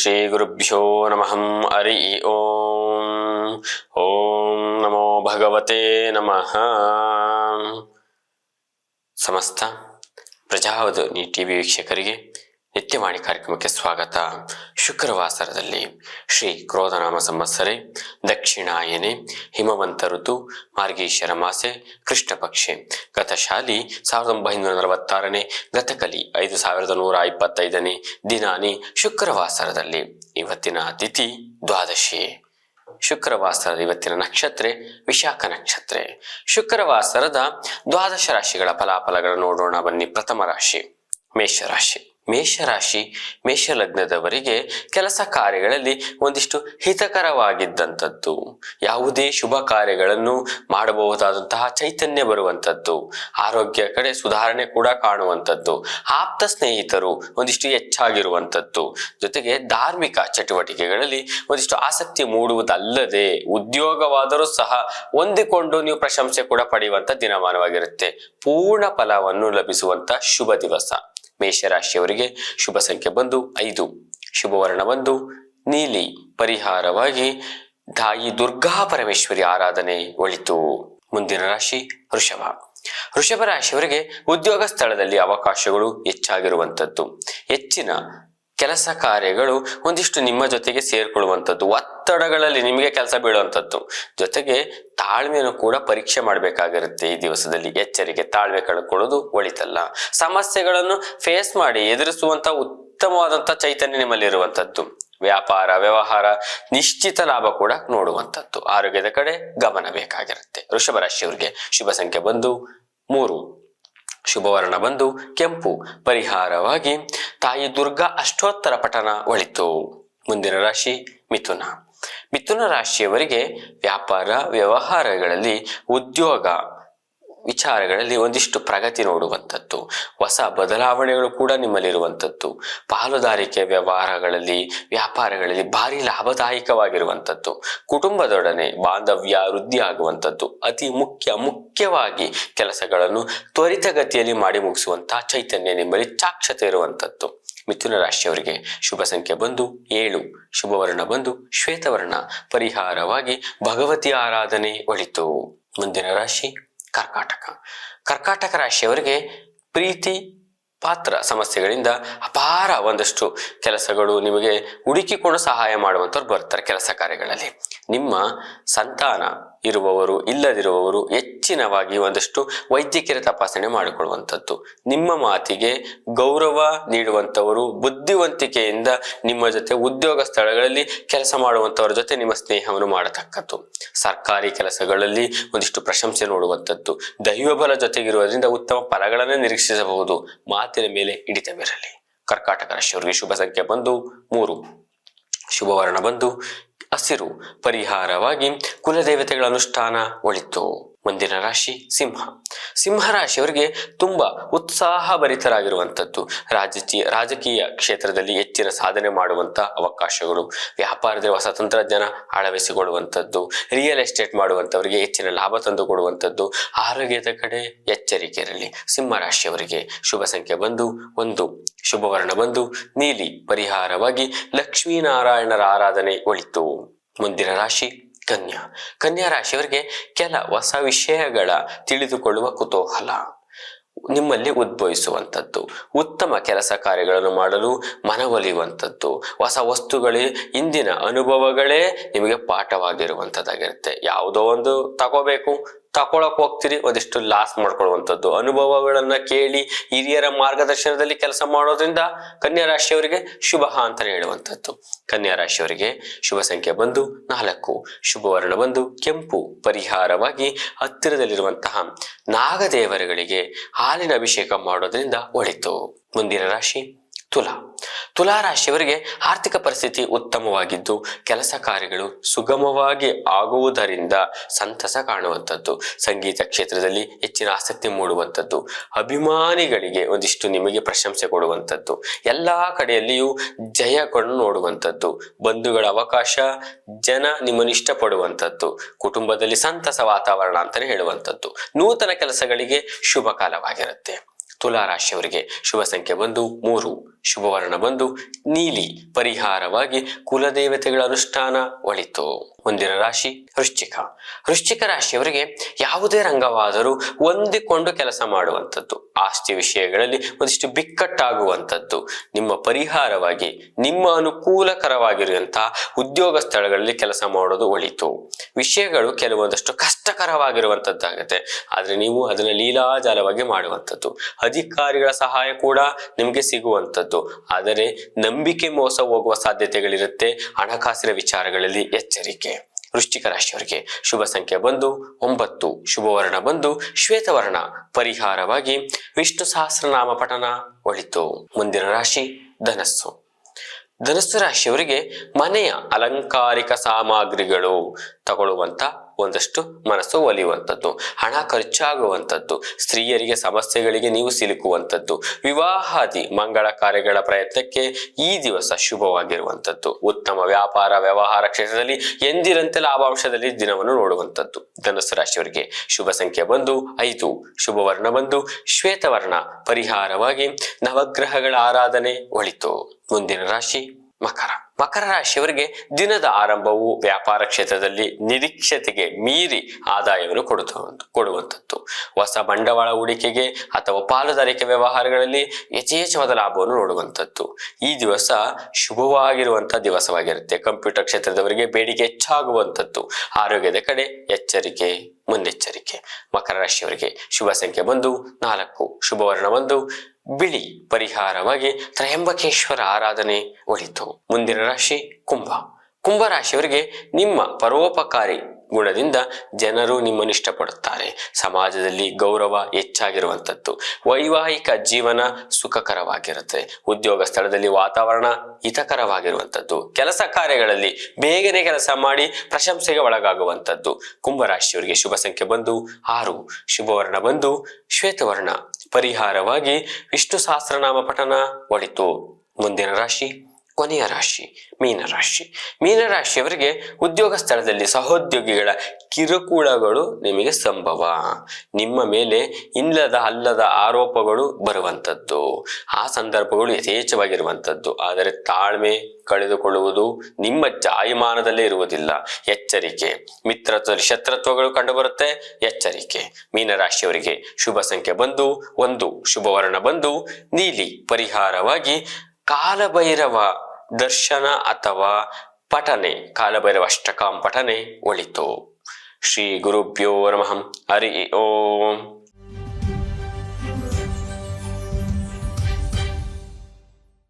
ಶ್ರೀ ಗುರುಭ್ಯೋ ನಮಃ. ಹರಿ ಓಂ. ಓಂ ನಮೋ ಭಗವತೆ ನಮಃ. ಸಮಸ್ತ ಪ್ರಜಾವಧನಿ ಟಿವಿ ವೀಕ್ಷಕರಿಗೆ ನಿತ್ಯವಾಣಿ ಕಾರ್ಯಕ್ರಮಕ್ಕೆ ಸ್ವಾಗತ. ಶುಕ್ರವಾಸರದಲ್ಲಿ ಶ್ರೀ ಕ್ರೋಧನಾಮ ಸಂವತ್ಸರೆ ದಕ್ಷಿಣಾಯನೆ ಹಿಮವಂತ ಋತು ಮಾರ್ಗೀಶರ ಮಾಸೆ ಕೃಷ್ಣ ಪಕ್ಷೆ ಗತಶಾಲಿ 1946ನೇ ಗತಕಲಿ 5125ನೇ ದಿನಾನಿ ಶುಕ್ರವಾಸರದಲ್ಲಿ. ಇವತ್ತಿನ ತಿಥಿ ದ್ವಾದಶಿ. ಶುಕ್ರವಾಸರದ ಇವತ್ತಿನ ನಕ್ಷತ್ರ ವಿಶಾಖ ನಕ್ಷತ್ರ. ಶುಕ್ರವಾಸರದ ದ್ವಾದಶ ರಾಶಿಗಳ ಫಲಾಫಲಗಳನ್ನು ನೋಡೋಣ ಬನ್ನಿ. ಪ್ರಥಮ ರಾಶಿ ಮೇಷರಾಶಿ. ಮೇಷರಾಶಿ ಮೇಷಲಗ್ನದವರಿಗೆ ಕೆಲಸ ಕಾರ್ಯಗಳಲ್ಲಿ ಒಂದಿಷ್ಟು ಹಿತಕರವಾಗಿದ್ದಂಥದ್ದು, ಯಾವುದೇ ಶುಭ ಕಾರ್ಯಗಳನ್ನು ಮಾಡಬಹುದಾದಂತಹ ಚೈತನ್ಯ ಬರುವಂಥದ್ದು, ಆರೋಗ್ಯ ಕಡೆ ಸುಧಾರಣೆ ಕೂಡ ಕಾಣುವಂಥದ್ದು, ಆಪ್ತ ಸ್ನೇಹಿತರು ಒಂದಿಷ್ಟು ಹೆಚ್ಚಾಗಿರುವಂಥದ್ದು, ಜೊತೆಗೆ ಧಾರ್ಮಿಕ ಚಟುವಟಿಕೆಗಳಲ್ಲಿ ಒಂದಿಷ್ಟು ಆಸಕ್ತಿ ಮೂಡುವುದಲ್ಲದೆ ಉದ್ಯೋಗವಾದರೂ ಸಹ ಹೊಂದಿಕೊಂಡು ನೀವು ಪ್ರಶಂಸೆ ಕೂಡ ಪಡೆಯುವಂತ ದಿನಮಾನವಾಗಿರುತ್ತೆ. ಪೂರ್ಣ ಫಲವನ್ನು ಲಭಿಸುವಂತ ಶುಭ ದಿವಸ. ಮೇಷರಾಶಿಯವರಿಗೆ ಶುಭ ಸಂಖ್ಯೆ ಬಂದು 5, ಶುಭವರ್ಣ ಬಂದು ನೀಲಿ, ಪರಿಹಾರವಾಗಿ ತಾಯಿ ದುರ್ಗಾ ಪರಮೇಶ್ವರಿ ಆರಾಧನೆ ಒಳಿತು. ಮುಂದಿನ ರಾಶಿ ವೃಷಭ. ವೃಷಭ ರಾಶಿಯವರಿಗೆ ಉದ್ಯೋಗ ಸ್ಥಳದಲ್ಲಿ ಅವಕಾಶಗಳು ಹೆಚ್ಚಾಗಿರುವಂಥದ್ದು, ಹೆಚ್ಚಿನ ಕೆಲಸ ಕಾರ್ಯಗಳು ಒಂದಿಷ್ಟು ನಿಮ್ಮ ಜೊತೆಗೆ ಸೇರ್ಕೊಳ್ಳುವಂಥದ್ದು, ಒತ್ತಡಗಳಲ್ಲಿ ನಿಮಗೆ ಕೆಲಸ ಬೀಳುವಂಥದ್ದು, ಜೊತೆಗೆ ತಾಳ್ಮೆಯನ್ನು ಕೂಡ ಪರೀಕ್ಷೆ ಮಾಡಬೇಕಾಗಿರುತ್ತೆ. ಈ ದಿವಸದಲ್ಲಿ ಎಚ್ಚರಿಕೆ, ತಾಳ್ಮೆ ಕಳ್ಕೊಳ್ಳೋದು ಒಳಿತಲ್ಲ. ಸಮಸ್ಯೆಗಳನ್ನು ಫೇಸ್ ಮಾಡಿ ಎದುರಿಸುವಂತ ಉತ್ತಮವಾದಂತ ಚೈತನ್ಯ ನಿಮ್ಮಲ್ಲಿರುವಂಥದ್ದು. ವ್ಯಾಪಾರ ವ್ಯವಹಾರ ನಿಶ್ಚಿತ ಲಾಭ ಕೂಡ ನೋಡುವಂಥದ್ದು. ಆರೋಗ್ಯದ ಕಡೆ ಗಮನ ಬೇಕಾಗಿರುತ್ತೆ. ವೃಷಭ ರಾಶಿಯವರಿಗೆ ಶುಭ ಸಂಖ್ಯೆ ಬಂದು 3, ಶುಭವರ್ಣ ಬಂದು ಕೆಂಪು, ಪರಿಹಾರವಾಗಿ ತಾಯಿ ದುರ್ಗಾ ಅಷ್ಟೋತ್ತರ ಪಠನ ಒಳಿತು. ಮುಂದಿನ ರಾಶಿ ಮಿಥುನ. ಮಿಥುನ ರಾಶಿಯವರಿಗೆ ವ್ಯಾಪಾರ ವ್ಯವಹಾರಗಳಲ್ಲಿ ಉದ್ಯೋಗ ವಿಚಾರಗಳಲ್ಲಿ ಒಂದಿಷ್ಟು ಪ್ರಗತಿ ನೋಡುವಂಥದ್ದು, ಹೊಸ ಬದಲಾವಣೆಗಳು ಕೂಡ ನಿಮ್ಮಲ್ಲಿರುವಂಥದ್ದು, ಪಾಲುದಾರಿಕೆ ವ್ಯವಹಾರಗಳಲ್ಲಿ ವ್ಯಾಪಾರಗಳಲ್ಲಿ ಭಾರಿ ಲಾಭದಾಯಕವಾಗಿರುವಂಥದ್ದು, ಕುಟುಂಬದೊಡನೆ ಬಾಂಧವ್ಯ ವೃದ್ಧಿ ಆಗುವಂಥದ್ದು, ಅತಿ ಮುಖ್ಯವಾಗಿ ಕೆಲಸಗಳನ್ನು ತ್ವರಿತಗತಿಯಲ್ಲಿ ಮಾಡಿ ಮುಗಿಸುವಂತಹ ಚೈತನ್ಯ ನಿಮ್ಮಲ್ಲಿ ಚಾಕ್ಷತೆ ಇರುವಂಥದ್ದು. ಮಿಥುನ ರಾಶಿಯವರಿಗೆ ಶುಭ ಸಂಖ್ಯೆ ಬಂದು 7, ಶುಭವರ್ಣ ಬಂದು ಶ್ವೇತವರ್ಣ, ಪರಿಹಾರವಾಗಿ ಭಗವತಿ ಆರಾಧನೆ ಒಳಿತು. ಮುಂದಿನ ರಾಶಿ ಕರ್ಕಾಟಕ. ಕರ್ಕಾಟಕ ರಾಶಿಯವರಿಗೆ ಪ್ರೀತಿ ಪಾತ್ರ ಸಮಸ್ಯೆಗಳಿಂದ ಅಪಾರ ಒಂದಷ್ಟು ಕೆಲಸಗಳು ನಿಮಗೆ ಹುಡುಕಿಕೊಂಡು ಸಹಾಯ ಮಾಡುವಂಥವ್ರು ಬರ್ತಾರೆ. ಕೆಲಸ ಕಾರ್ಯಗಳಲ್ಲಿ ನಿಮ್ಮ ಸಂತಾನ ಇರುವವರು ಇಲ್ಲದಿರುವವರು ಹೆಚ್ಚಿನವಾಗಿ ಒಂದಷ್ಟು ವೈದ್ಯಕೀಯ ತಪಾಸಣೆ ಮಾಡಿಕೊಳ್ಳುವಂಥದ್ದು, ನಿಮ್ಮ ಮಾತಿಗೆ ಗೌರವ ನೀಡುವಂಥವರು, ಬುದ್ಧಿವಂತಿಕೆಯಿಂದ ನಿಮ್ಮ ಜೊತೆ ಉದ್ಯೋಗ ಸ್ಥಳಗಳಲ್ಲಿ ಕೆಲಸ ಮಾಡುವಂಥವ್ರ ಜೊತೆ ನಿಮ್ಮ ಸ್ನೇಹವನ್ನು ಮಾಡತಕ್ಕದ್ದು, ಸರ್ಕಾರಿ ಕೆಲಸಗಳಲ್ಲಿ ಒಂದಿಷ್ಟು ಪ್ರಶಂಸೆ ನೋಡುವಂಥದ್ದು, ದೈವಬಲ ಜೊತೆಗಿರುವುದರಿಂದ ಉತ್ತಮ ಫಲಗಳನ್ನು ನಿರೀಕ್ಷಿಸಬಹುದು. ಮಾತಿನ ಮೇಲೆ ಹಿಡಿತವಿರಲಿ. ಕರ್ಕಾಟಕ ರಾಶಿಯವರಿಗೆ ಶುಭ ಸಂಖ್ಯೆ ಬಂದು 3, ಶುಭವರ್ಣ ಬಂದು ಹಸಿರು, ಪರಿಹಾರವಾಗಿ ಕುಲದೇವತೆಗಳ ಅನುಷ್ಠಾನ ಒಳಿತು. ಮುಂದಿನ ರಾಶಿ ಸಿಂಹ. ಸಿಂಹ ರಾಶಿಯವರಿಗೆ ತುಂಬಾ ಉತ್ಸಾಹಭರಿತರಾಗಿರುವಂಥದ್ದು, ರಾಜಕೀಯ ಕ್ಷೇತ್ರದಲ್ಲಿ ಹೆಚ್ಚಿನ ಸಾಧನೆ ಮಾಡುವಂತ ಅವಕಾಶಗಳು, ವ್ಯಾಪಾರದಲ್ಲಿ ಹೊಸ ತಂತ್ರಜ್ಞಾನ ಅಳವಡಿಸಿಕೊಳ್ಳುವಂಥದ್ದು, ರಿಯಲ್ ಎಸ್ಟೇಟ್ ಮಾಡುವಂಥವರಿಗೆ ಹೆಚ್ಚಿನ ಲಾಭ ತಂದು ಕೊಡುವಂಥದ್ದು, ಆರೋಗ್ಯದ ಕಡೆ ಎಚ್ಚರಿಕೆ ಇರಲಿ. ಸಿಂಹ ರಾಶಿಯವರಿಗೆ ಶುಭ ಸಂಖ್ಯೆ ಬಂದು 1, ಶುಭವರ್ಣ ಬಂದು ನೀಲಿ, ಪರಿಹಾರವಾಗಿ ಲಕ್ಷ್ಮೀನಾರಾಯಣರ ಆರಾಧನೆ ಒಳಿತು. ಮುಂದಿನ ರಾಶಿ ಕನ್ಯಾ. ಕನ್ಯಾ ರಾಶಿಯವರಿಗೆ ಕೆಲ ಹೊಸ ವಿಷಯಗಳ ತಿಳಿದುಕೊಳ್ಳುವ ಕುತೂಹಲ ನಿಮ್ಮಲ್ಲಿ ಉದ್ಭವಿಸುವಂಥದ್ದು, ಉತ್ತಮ ಕೆಲಸ ಕಾರ್ಯಗಳನ್ನು ಮಾಡಲು ಮನವೊಲಿಯುವಂಥದ್ದು, ಹೊಸ ವಸ್ತುಗಳೇ ಇಂದಿನ ಅನುಭವಗಳೇ ನಿಮಗೆ ಪಾಠವಾಗಿರುವಂಥದ್ದಾಗಿರುತ್ತೆ. ಯಾವುದೋ ಒಂದು ತಗೊಳಕ್ ಹೋಗ್ತೀರಿ, ಒಂದಿಷ್ಟು ಲಾಸ್ ಮಾಡ್ಕೊಳ್ಳುವಂಥದ್ದು, ಅನುಭವಗಳನ್ನ ಕೇಳಿ ಹಿರಿಯರ ಮಾರ್ಗದರ್ಶನದಲ್ಲಿ ಕೆಲಸ ಮಾಡೋದ್ರಿಂದ ಕನ್ಯಾ ರಾಶಿಯವರಿಗೆ ಶುಭ ಅಂತಾನೆ ಹೇಳುವಂಥದ್ದು. ಕನ್ಯಾ ರಾಶಿಯವರಿಗೆ ಶುಭ ಸಂಖ್ಯೆ ಬಂದು 4, ಶುಭವರ್ಣ ಬಂದು ಕೆಂಪು, ಪರಿಹಾರವಾಗಿ ಹತ್ತಿರದಲ್ಲಿರುವಂತಹ ನಾಗದೇವರುಗಳಿಗೆ ಹಾಲಿನ ಅಭಿಷೇಕ ಮಾಡೋದ್ರಿಂದ ಒಳಿತು. ಮುಂದಿನ ರಾಶಿ ತುಲಾ. ತುಲಾ ರಾಶಿಯವರಿಗೆ ಆರ್ಥಿಕ ಪರಿಸ್ಥಿತಿ ಉತ್ತಮವಾಗಿದ್ದು ಕೆಲಸ ಕಾರ್ಯಗಳು ಸುಗಮವಾಗಿ ಆಗುವುದರಿಂದ ಸಂತಸ ಕಾಣುವಂಥದ್ದು, ಸಂಗೀತ ಕ್ಷೇತ್ರದಲ್ಲಿ ಹೆಚ್ಚಿನ ಆಸಕ್ತಿ ಮೂಡುವಂಥದ್ದು, ಅಭಿಮಾನಿಗಳಿಗೆ ಒಂದಿಷ್ಟು ನಿಮಗೆ ಪ್ರಶಂಸೆ ಕೊಡುವಂಥದ್ದು, ಎಲ್ಲಾ ಕಡೆಯಲ್ಲಿಯೂ ಜಯಗಳನ್ನು ನೋಡುವಂಥದ್ದು, ಬಂಧುಗಳ ಅವಕಾಶ, ಜನ ನಿಮ್ಮನ್ನು ಇಷ್ಟಪಡುವಂಥದ್ದು, ಕುಟುಂಬದಲ್ಲಿ ಸಂತಸ ವಾತಾವರಣ ಅಂತಾನೆ ಹೇಳುವಂಥದ್ದು, ನೂತನ ಕೆಲಸಗಳಿಗೆ ಶುಭ ಕಾಲವಾಗಿರುತ್ತೆ. ತುಲಾ ರಾಶಿಯವರಿಗೆ ಶುಭ ಸಂಖ್ಯೆ ಬಂದು 3, ಶುಭವರ್ಣ ಬಂದು ನೀಲಿ, ಪರಿಹಾರವಾಗಿ ಕುಲದೇವತೆಗಳ ಅನುಷ್ಠಾನ ಒಳಿತು. ಮುಂದಿನ ರಾಶಿ ವೃಶ್ಚಿಕ. ವೃಶ್ಚಿಕ ರಾಶಿಯವರಿಗೆ ಯಾವುದೇ ರಂಗವಾದರೂ ಹೊಂದಿಕೊಂಡು ಕೆಲಸ ಮಾಡುವಂಥದ್ದು, ಆಸ್ತಿ ವಿಷಯಗಳಲ್ಲಿ ಒಂದಿಷ್ಟು ಬಿಕ್ಕಟ್ಟಾಗುವಂಥದ್ದು, ನಿಮ್ಮ ಪರಿಹಾರವಾಗಿ ನಿಮ್ಮ ಅನುಕೂಲಕರವಾಗಿರುವಂತಹ ಉದ್ಯೋಗ ಸ್ಥಳಗಳಲ್ಲಿ ಕೆಲಸ ಮಾಡೋದು ಒಳಿತು. ವಿಷಯಗಳು ಕೆಲವೊಂದಷ್ಟು ಕಷ್ಟಕರವಾಗಿರುವಂಥದ್ದಾಗುತ್ತೆ, ಆದ್ರೆ ನೀವು ಅದನ್ನ ಲೀಲಾಜಾಲವಾಗಿ ಮಾಡುವಂಥದ್ದು. ಅಧಿಕಾರಿಗಳ ಸಹಾಯ ಕೂಡ ನಿಮಗೆ ಸಿಗುವಂಥದ್ದು, ಆದರೆ ನಂಬಿಕೆ ಮೋಸ ಹೋಗುವ ಸಾಧ್ಯತೆಗಳಿರುತ್ತೆ. ಹಣಕಾಸಿನ ವಿಚಾರಗಳಲ್ಲಿ ಎಚ್ಚರಿಕೆ. ವೃಶ್ಚಿಕ ರಾಶಿಯವರಿಗೆ ಶುಭ ಸಂಖ್ಯೆ ಬಂದು 9, ಶುಭವರ್ಣ ಬಂದು ಶ್ವೇತವರ್ಣ, ಪರಿಹಾರವಾಗಿ ವಿಷ್ಣು ಸಹಸ್ರನಾಮ ಪಠನ ಒಳಿತು. ಮುಂದಿನ ರಾಶಿ ಧನಸ್ಸು. ಧನಸ್ಸು ರಾಶಿಯವರಿಗೆ ಮನೆಯ ಅಲಂಕಾರಿಕ ಸಾಮಗ್ರಿಗಳು ತಗೊಳ್ಳುವಂತ ಒಂದಷ್ಟು ಮನಸ್ಸು ಒಲಿಯುವಂಥದ್ದು, ಹಣ ಖರ್ಚಾಗುವಂಥದ್ದು, ಸ್ತ್ರೀಯರಿಗೆ ಸಮಸ್ಯೆಗಳಿಗೆ ನೀವು ಸಿಲುಕುವಂಥದ್ದು, ವಿವಾಹಾದಿ ಮಂಗಳ ಕಾರ್ಯಗಳ ಪ್ರಯತ್ನಕ್ಕೆ ಈ ದಿವಸ ಶುಭವಾಗಿರುವಂಥದ್ದು, ಉತ್ತಮ ವ್ಯಾಪಾರ ವ್ಯವಹಾರ ಕ್ಷೇತ್ರದಲ್ಲಿ ಎಂದಿರಂತೆ ಲಾಭಾಂಶದಲ್ಲಿ ದಿನವನ್ನು ನೋಡುವಂಥದ್ದು. ಧನುಸ್ಸು ರಾಶಿಯವರಿಗೆ ಶುಭ ಸಂಖ್ಯೆ ಬಂದು 5, ಶುಭವರ್ಣ ಬಂದು ಶ್ವೇತವರ್ಣ, ಪರಿಹಾರವಾಗಿ ನವಗ್ರಹಗಳ ಆರಾಧನೆ ಒಳಿತು. ಮುಂದಿನ ರಾಶಿ ಮಕರ. ಮಕರ ರಾಶಿಯವರಿಗೆ ದಿನದ ಆರಂಭವು ವ್ಯಾಪಾರ ಕ್ಷೇತ್ರದಲ್ಲಿ ನಿರೀಕ್ಷತೆಗೆ ಮೀರಿ ಆದಾಯವನ್ನು ಕೊಡುವಂಥದ್ದು. ಹೊಸ ಬಂಡವಾಳ ಹೂಡಿಕೆಗೆ ಅಥವಾ ಪಾಲುದಾರಿಕೆ ವ್ಯವಹಾರಗಳಲ್ಲಿ ಯಥೇಚ್ಛವಾದ ಲಾಭವನ್ನು ನೋಡುವಂಥದ್ದು. ಈ ದಿವಸ ಶುಭವಾಗಿರುವಂತಹ ದಿವಸವಾಗಿರುತ್ತೆ. ಕಂಪ್ಯೂಟರ್ ಕ್ಷೇತ್ರದವರಿಗೆ ಬೇಡಿಕೆ ಹೆಚ್ಚಾಗುವಂಥದ್ದು. ಆರೋಗ್ಯದ ಕಡೆ ಎಚ್ಚರಿಕೆ, ಮುನ್ನೆಚ್ಚರಿಕೆ. ಮಕರ ರಾಶಿಯವರಿಗೆ ಶುಭ ಸಂಖ್ಯೆ ಬಂದು 4, ಶುಭವರ್ಣ ಬಂದು ಬಿಳಿ, ಪರಿಹಾರವಾಗಿ ತ್ರಯಂಬಕೇಶ್ವರ ಆರಾಧನೆ ಒಳಿತು. ಮುಂದಿನ ರಾಶಿ ಕುಂಭ. ಕುಂಭ ರಾಶಿಯವರಿಗೆ ನಿಮ್ಮ ಪರೋಪಕಾರಿ ಗುಣದಿಂದ ಜನರು ನಿಮ್ಮನ್ನು ಇಷ್ಟಪಡುತ್ತಾರೆ. ಸಮಾಜದಲ್ಲಿ ಗೌರವ ಹೆಚ್ಚಾಗಿರುವಂಥದ್ದು. ವೈವಾಹಿಕ ಜೀವನ ಸುಖಕರವಾಗಿರುತ್ತೆ. ಉದ್ಯೋಗ ಸ್ಥಳದಲ್ಲಿ ವಾತಾವರಣ ಹಿತಕರವಾಗಿರುವಂಥದ್ದು. ಕೆಲಸ ಕಾರ್ಯಗಳಲ್ಲಿ ಬೇಗನೆ ಕೆಲಸ ಮಾಡಿ ಪ್ರಶಂಸೆಗೆ ಒಳಗಾಗುವಂಥದ್ದು. ಕುಂಭ ರಾಶಿಯವರಿಗೆ ಶುಭ ಸಂಖ್ಯೆ ಬಂದು 6, ಶುಭವರ್ಣ ಬಂದು ಶ್ವೇತವರ್ಣ, ಪರಿಹಾರವಾಗಿ ವಿಷ್ಣು ಸಹಸ್ರನಾಮ ಪಠನ ಒಳಿತು. ಮುಂದಿನ ರಾಶಿ ಕೊನೆಯ ರಾಶಿ ಮೀನರಾಶಿ. ಮೀನರಾಶಿಯವರಿಗೆ ಉದ್ಯೋಗ ಸ್ಥಳದಲ್ಲಿ ಸಹೋದ್ಯೋಗಿಗಳ ಕಿರುಕುಳಗಳು ನಿಮಗೆ ಸಂಭವ. ನಿಮ್ಮ ಮೇಲೆ ಅಲ್ಲದ ಆರೋಪಗಳು ಬರುವಂಥದ್ದು. ಆ ಸಂದರ್ಭಗಳು ಯಥೇಚ್ಛವಾಗಿರುವಂಥದ್ದು. ಆದರೆ ತಾಳ್ಮೆ ಕಳೆದುಕೊಳ್ಳುವುದು ನಿಮ್ಮ ಜಾಯಮಾನದಲ್ಲೇ ಇರುವುದಿಲ್ಲ. ಎಚ್ಚರಿಕೆ. ಮಿತ್ರತ್ವದಲ್ಲಿ ಶತ್ರುತ್ವಗಳು ಕಂಡುಬರುತ್ತೆ, ಎಚ್ಚರಿಕೆ. ಮೀನರಾಶಿಯವರಿಗೆ ಶುಭ ಸಂಖ್ಯೆ ಬಂದು 1, ಶುಭವರ್ಣ ಬಂದು ನೀಲಿ, ಪರಿಹಾರವಾಗಿ ಕಾಲಭೈರವ ದರ್ಶನ ಅಥವಾ ಪಠನೆ, ಕಾಲಭೈರವ ಅಷ್ಟಕಾಂ ಪಠನೆ ಒಳಿತು. ಶ್ರೀ ಗುರುಭ್ಯೋ ನಮಃ. ಹರಿ ಓಂ.